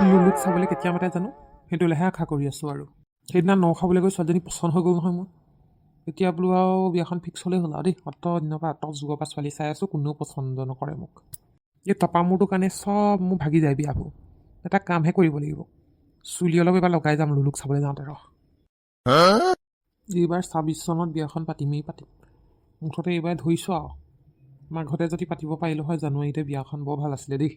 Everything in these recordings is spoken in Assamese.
লুলুক চাবলৈ কেতিয়া মাতে জানো সেইটোলৈহে আশা কৰি আছোঁ আৰু সেইদিনা ন খাবলৈ গৈ ছোৱালীজনী পচন্দ হৈ গ'ল নহয় মোৰ এতিয়া বোলো আৰু বিয়াখন ফিক্স হ'লেই হ'ল আৰু দেই অত দিনৰ পৰা অত যুগৰ পৰা ছোৱালী চাই আছোঁ কোনেও পচন্দ নকৰে মোক এই টপা মূৰটোৰ কাৰণে চব মোৰ ভাগি যায় বিয়াবোৰ এটা কামহে কৰিব লাগিব চুলি অলপ এবাৰ লগাই যাম লুলুক চাবলৈ যাওঁতে ৰহ এইবাৰ ২৬ চনত বিয়াখন পাতিমেই পাতিম মুঠতে এইবাৰ ধৰিছোঁ আৰু মাঘতে যদি পাতিব পাৰিলোঁ হয় জানুৱাৰীতে বিয়াখন বৰ ভাল আছিলে দেই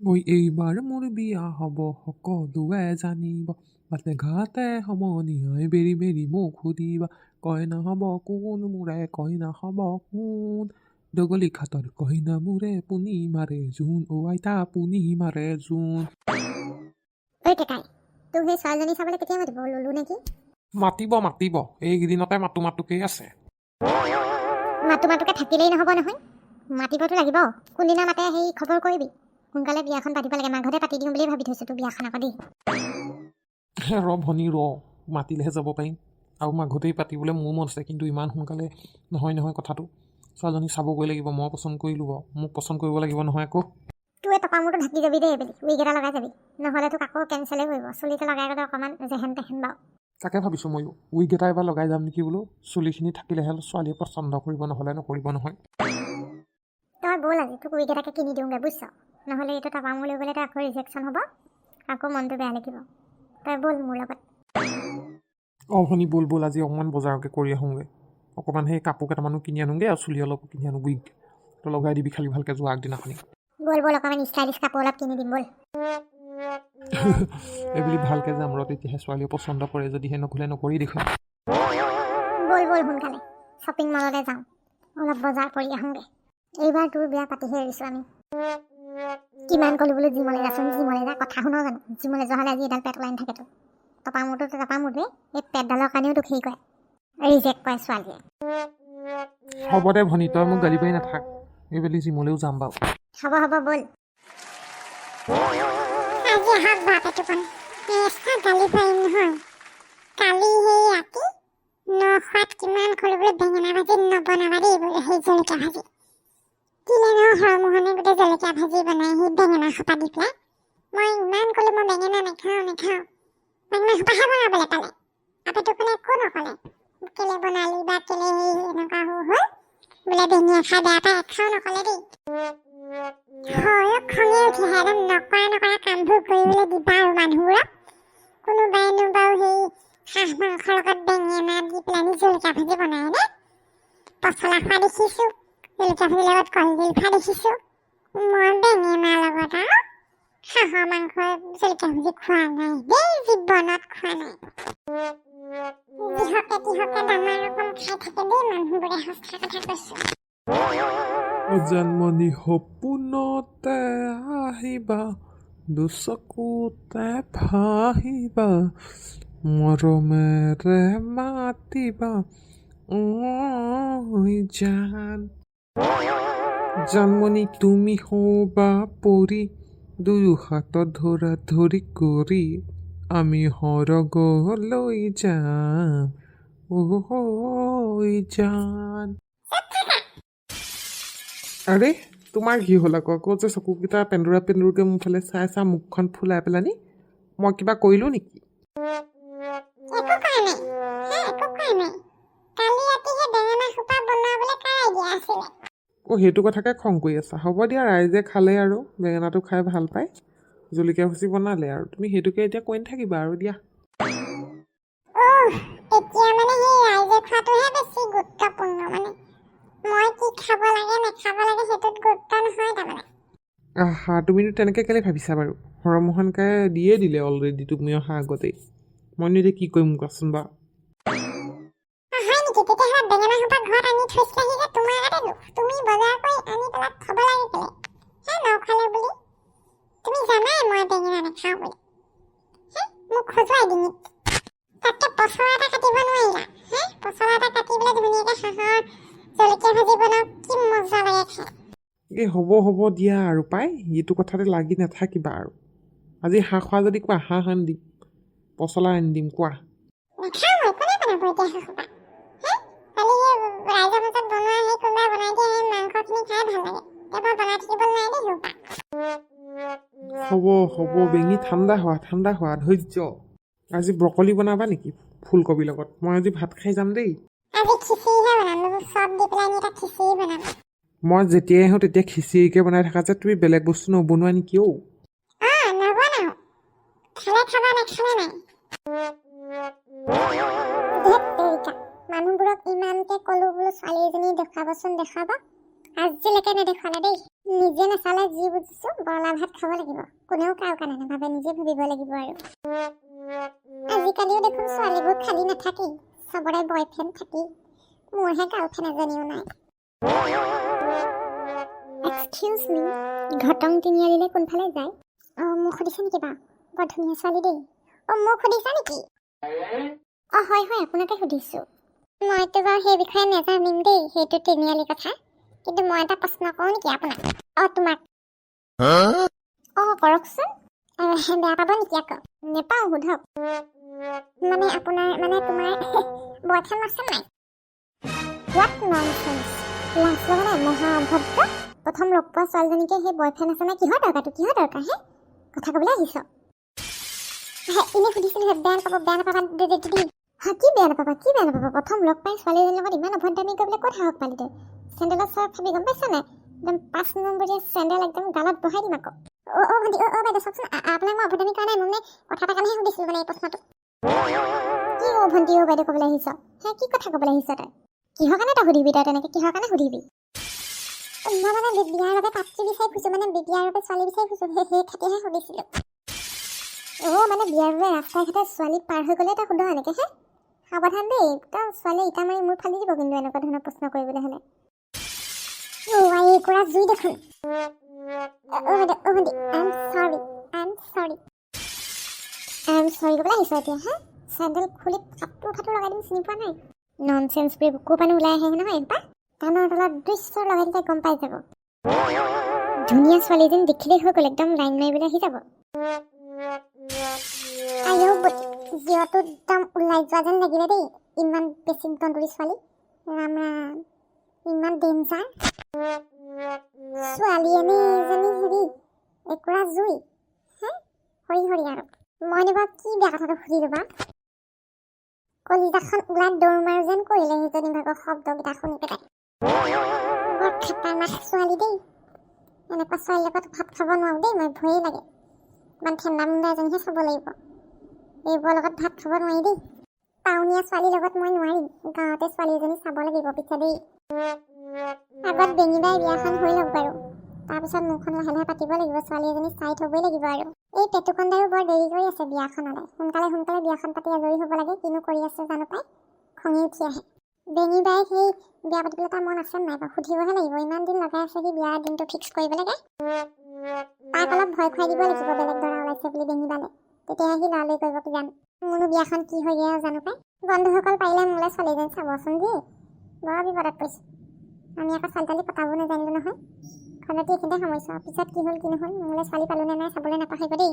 ঐ এইবাৰ মোৰ বিয়া হ'ব সকলোৱে জানিব বাটে ঘাটে সমনীয়াই বেৰি বেৰি মোক সুধিবা কইনা হ'ব কোন মোৰে কইনা হ'ব কোন দগলী খাটৰ কইনা মোৰে পুনি মাৰে জোন অ আইতা পুনি মাৰে জোন ঐ কেকাই তোক সেই ছোৱালীজনী চাবলৈ কেতিয়া মাতিব ললো নেকি মাতিব এইকেইদিনতে মাতোকেই আছে মাতোকে থাকিলেই নহ'ব নহয় মাতিবতো লাগিব কোনদিনা মাতে সেই খবৰ কৰিবি সোনকালে বিয়াখন পাতিব লাগে মাঘতে পাতি দিওঁ বুলি ভাবি থৈছোঁ তোৰ বিয়াখন আকৌ দেই ৰ ভনী ৰ মাতিলেহে যাব পাৰিম আৰু মাঘতেই পাতিবলৈ মোৰ মন আছে কিন্তু ইমান সোনকালে নহয় কথাটো ছোৱালীজনী চাবগৈ লাগিব মই পচন্দ কৰিলোঁ বাৰু মোক পচন্দ কৰিব লাগিব নহয় আকৌ তোৰ এই টপা মূৰটো ঢাকি যাবি দেই এইবেলি উইক এটা লগাই যাবি নহ'লে তোক আকৌ কেঞ্চেলেই কৰিব চুলিটো লগাই গ'লে অকণমান যেহেন তেহেন বাৰু তাকে ভাবিছোঁ ময়ো উইক এটা এবাৰ লগাই যাম নেকি বোলো চুলিখিনি থাকিলেহে ছোৱালীয়ে পচন্দ কৰিব নহ'লে নকৰিব নহয় তই ব'ল আজি তোক উইক এটাকে কিনি দিওঁগৈ বুজিছ নহ'লে এইটো টপা মূৰ লৈ গ'লে তই আকৌ ৰিজেকশ্যন হ'ব আকৌ মনটো বেয়া লাগিব তই ব'ল মোৰ লগত ভনী ব'ল আজি অকণমান বজাৰকে কৰি আহোঁগৈ অকণমান সেই কাপোৰ কেইটামানো কিনি আনোগৈ আৰু চুলি অলপো কিনি আনো উইক তই লগাই দিবি খালি ভালকৈ যোৱা আগদিনাখনি ব'ল অকণমান ষ্টাইলিছ কাপোৰ অলপ কিনি দিম ব'ল এইবুলি ভালকৈ যাম ৰ তেতিয়াহে ছোৱালীয়ে পচন্দ কৰে যদিহে নকৰিলে নকৰি দেখুৱাম ব'ল সোনকালে শ্বপিং মলতে যাওঁ অলপ বজাৰ কৰি আহোঁগৈ এইবাৰ তোৰ বিয়া পাতিহে এৰিছোঁ আমি কিমান ক'লো বোলো জিমলৈ যাচোন জিমলৈ যা কথা শুন জানো জিমলৈ যোৱা হ'লে আজি এডাল পেট ওলাই নাথাকেতো টপা মূৰটোৱে এই পেটডালৰ কাৰণেও তোক হেৰি কৰে ৰিজেক্ট কৰে ছোৱালীয়ে হ'ব দে ভনী তই মোক গালি পাৰি নাথাক এইবেলি জিমলৈও যাম বাৰু হ'ব ব'ল আজি আহক বাপেটোকন গালি পাৰিম নহয় কালি সেই ৰাতি নখোৱাত কিমান ক'লো বোলে বেঙেনা ভাজি নবনাবা দেই বোলে সেই জলকীয়া ভাজি দিলে ন হৰমোহনে গোটেই জলকীয়া ভাজি বনাই সেই বেঙেনা সোপা দি পেলাই মই ইমান ক'লো মই বেঙেনা নাখাওঁ বেঙেনা সোপাহে বনাবলৈ পালে বাপেটোকনে একো নক'লে কেলে বনালি বা কেলে সেই এনেকুৱা হ'ল বোলে বেঙেনা খাই বেয়া পায় এখাও নক'লে দেই হয় খঙে উঠিহে একদম নকৰা কামবোৰ কৰিবলৈ দিবা আৰু মানুহবোৰক কোনোবাইনো বাৰু সেই হাঁহ মাংসৰ লগত বেঙেনা দি পেলাই জলকীয়া ভাজি বনাই নে পচলা খোৱা দেখিছোঁ জলকীয়া ভাজিৰ লগত কলডিল খোৱা দেখিছোঁ মই বেঙেনাৰ লগত আৰু হাঁহৰ মাংস জলকীয়া ভাজি খোৱা নাই দেই জীৱনত খোৱা নাই যিহকে ডাঙৰ ৰকম খাই থাকে দেই মানুহবোৰে সঁচা কথা কৈছোঁ জন্মনি সপোনতে আহিবা দুচকুতে ভাহিবা মৰমেৰে মাতিবা জানমণি তুমি হবা পৰি দুয়ো হাতত ধৰা ধৰি কৰি আমি সৰগলৈ যাম জান আৰে তোমাৰ কি হ'ল আকৌ যে চকুকেইটা পেন্দুৰকে মোৰ ফালে চাই মুখখন ফুলাই পেলানি মই কিবা কৰিলোঁ নেকি সেইটো কথাকে খং কৰি আছা হ'ব দিয়া ৰাইজে খালে আৰু বেঙেনাটো খাই ভাল পায় জলকীয়া ভাজি বনালে আৰু তুমি সেইটোকে এতিয়া কৈ নাথাকিবা আৰু দিয়া এতিয়া মানে সেই ৰাইজে খোৱাটোহে বেছি গুৰুত্বপূৰ্ণ মানে মই কি খাব লাগে নাখাব লাগে সেইটোত গুৰুত্ব নহয় তাৰমানে তুমিনো তেনেকৈ কেলৈ ভাবিছা বাৰু হৰমোহনকাই দিয়ে দিলে অলৰেডি তুমি অহা আগতেই মইনো এতিয়া কি কৰিম কোৱাচোন বাৰু হয় নেকি তেতিয়াহ'লে বেঙেনা সোপা ঘৰত আনি থৈছিলাহি যে তোমাৰ আগতে তুমি বজাৰ কৰি আনি পেলাই থ'ব লাগে কেলে নখালে বুলি তুমি জানাই মই বেঙেনা নাখাওঁ বুলি মোক খজুৱাই ডিঙিত তাতকে পচলা এটা কাটিব নোৱাৰিলা পচলা এটা কাটি পেলাই ধুনীয়াকৈ হাঁহৰ জলকীয়া ভাজি বনাওঁ কি মজা লাগে খাই এই হ'ব দিয়া আৰু পাই এইটো কথাতে লাগি নাথাকিবা আৰু আজি হাঁহ খোৱা যদি কোৱা হাঁহ আনি দিম পচলা আনি দিম কোৱা নাখাওঁ মই কোনে বনাব এতিয়া হাঁহ সোপা কালি সেই ৰাইজৰ মাজত বনোৱা সেই কোনোবাই বনাই দিয়া সেই মাংসখিনি খাই ভাল লাগে এতিয়া মই বনাই থাকিব নাই দেই সোপা হ'ব হ'ব বেঙি ঠাণ্ডা হোৱা ধৈৰ্য আজি ব্ৰকলি বনাবা নেকি ফুলকবিৰ লগত মই আজি ভাত খাই যাম দেই আজি খিচিৰিহে বনাম চব দি পেলাই আমি এটা খিচিৰি বনাম মই যেতিয়াই আহোঁ তেতিয়া খিচিৰিকে বনাই থাকা যে তুমি বেলেগ বস্তু নবনোৱা নেকি অ' নবনাও খালে খাবা নাখালে নাই মানুহবোৰক ইমানকে ক'লো বোলো ছোৱালী এজনী দেখুৱাবচোন দেখাব আজিলৈকে নেদেখুৱালে দেই নিজে নাচালে যি বুজিছো বৰলা ভাত খাব লাগিব কোনেও কাৰো কাৰণে নাভাবে নিজে ভাবিব লাগিব আৰু আজিকালিও দেখোন ছোৱালীবোৰ খালী নাথাকেই চবৰে বয়ফ্ৰেণ্ড থাকেই মোৰহে গাৰ্লফ্ৰেণ্ড এজনীও নাই এক্সকিউজ মি ঘটং তিনিআলিলৈ কোনফালে যায় মোক সুধিছে নেকি বাৰু বৰ ধুনীয়া ছোৱালী দেই মোক সুধিছা নেকি হয় আপোনাকে সুধিছোঁ মইতো বাৰু সেই বিষয়ে নাজানিম দেই সেইটো তিনিআলি কথা কিন্তু মই এটা প্ৰশ্ন কৰোঁ নেকি আপোনাক তোমাক কৰকচোন বেয়া পাব নেকি আকৌ নেপাওঁ সোধক মানে আপোনাৰ মানে তোমাৰ বয়ফ্ৰেণ্ড আছে নাই হোৱাট ননচেন্স লাজ লগা নাই মহা অভদ্ৰ প্ৰথম লগ পোৱা ছোৱালীজনীকে সেই বয়ফ্ৰেণ্ড আছে নাই কিহৰ দৰকাৰ হে কথা ক'বলৈ আহিছ এনেই সুধিছিলোঁ বেয়া নাপাবা কি বেয়া নাপাবা প্ৰথম লগ পাই ছোৱালীজনীৰ লগত ইমান অভদ্ৰামি কৰিবলৈ ক'ত সাহস পালি তই চেণ্ডেলত চাহ খাবি গম পাইছা নাই একদম 5 নম্বৰীয়া চেণ্ডেল একদম গালত বহাই দিম আকৌ ভণ্টি বাইদেউ চাওকচোন আপোনাক মই অভদ্ৰামি কৰা নাই মই মানে কথা এটা কাৰণেহে সুধিছিলোঁ মানে এই প্ৰশ্নটো কি ভণ্টি বাইদেউ ক'বলৈ আহিছ কি কথা ক'বলৈ আহিছ তই কিহৰ কাৰণে তই সুধিবি তই তেনেকৈ কিহৰ কাৰণে সুধিবি মই মানে বিয়াৰ বাবে পাত্ৰী বিচাৰি ফুৰিছোঁ মানে বিয়াৰ বাবে ছোৱালী বিচাৰি ফুৰিছোঁ সেই খাতিৰহে সুধিছিলোঁ মানে বিয়াৰ বাবে ৰাস্তাই ঘাটে ছোৱালী পাৰ হৈ গ'লে তই সোধ এনেকৈ সাৱধান দেই তই ছোৱালীয়ে ইটা মাৰি মোৰ ফালি দিব কিন্তু এনেকুৱা ধৰণৰ প্ৰশ্ন কৰিবলৈ হ'লে এইকুৰা জুই দেখোন আই এম চৰি ক'বলৈ আহিছ এতিয়া চেণ্ডেল খুলি ফাটো লগাই দিম চিনি পোৱা নাই ননচেন্স বুলি বুকুৰ পানী ওলাই আহে নহয় একবাৰ কাণৰ তলত দৃশ্য লগাই দিলে গম পাই যাব ধুনীয়া ছোৱালীজনী দেখিলেই হৈ গ'ল একদম লাইন মাৰিবলৈ আহি যাব জিঅ'টো একদম ওলাই যোৱা যেন লাগিলে দেই ইমান বেছি দন্দুৰী ছোৱালী ৰাম ইমান ডেঞ্জাৰ ছোৱালী এজনী হেৰি একুৰা জুই হৰি আৰু মইনো বাৰু কি বেয়া কথাটো সুধিলোঁ বা কলিজাখন ওলাই দৌৰ মাৰো যেন কৰিলে সেইজনী ভাগৰ শব্দকেইটা শুনি পেলাই বৰ খাতাৰনাক ছোৱালী দেই এনেকুৱা ছোৱালীৰ লগত ভাত খাব নোৱাৰোঁ দেই মই ভয়ে লাগে ইমান ঠাণ্ডা মুণ্ডা এজনীহে চাব লাগিব এইবোৰৰ লগত ভাত খাব নোৱাৰি দেই টাউনীয়া ছোৱালীৰ লগত মই নোৱাৰিম গাঁৱতে ছোৱালী এজনী চাব লাগিব পিছে দেই আগত বেঙিবাই বিয়াখন হৈ লওক বাৰু তাৰপিছত মুখখন লাহে লাহে পাতিব লাগিব ছোৱালী এজনী চাই থ'বই লাগিব আৰু এই পেটুকন্দাৰো বৰ দেৰি কৰি আছে বিয়াখনলৈ সোনকালে বিয়াখন পাতি আজৰি হ'ব লাগে কিনো কৰি আছে জানো পাই খঙি উঠি আহে বেঙিবাই সেই বিয়া পাতিবলৈ তাৰ মন আছে নাই বাৰু সুধিবহে লাগিব ইমান দিন লগাই আছে সি বিয়াৰ দিনটো ফিক্স কৰিব লাগে তাক অলপ ভয় খুৱাই দিব লাগিব বেলেগ দৰা ওলাইছে বুলি বেঙিবালে তেতিয়াহে সি লৰালৰি কৰিব কিজান মোৰো বিয়াখন কি হৈ গৈ জানো পাই বন্ধুসকল পাৰিলে মোলৈ ছোৱালীজনী চাবচোন দেই বৰ বিপদত পৰিছোঁ আমি আকৌ ছোৱালী পতাব নাজানিলোঁ নহয় ঘৰতে এইখিনিতে সামৰিছোঁ পিছত কি হ'ল কি নহ'ল মোলৈ ছোৱালী পালোঁ নে নাই চাবলৈ নাপাহৰিব দেই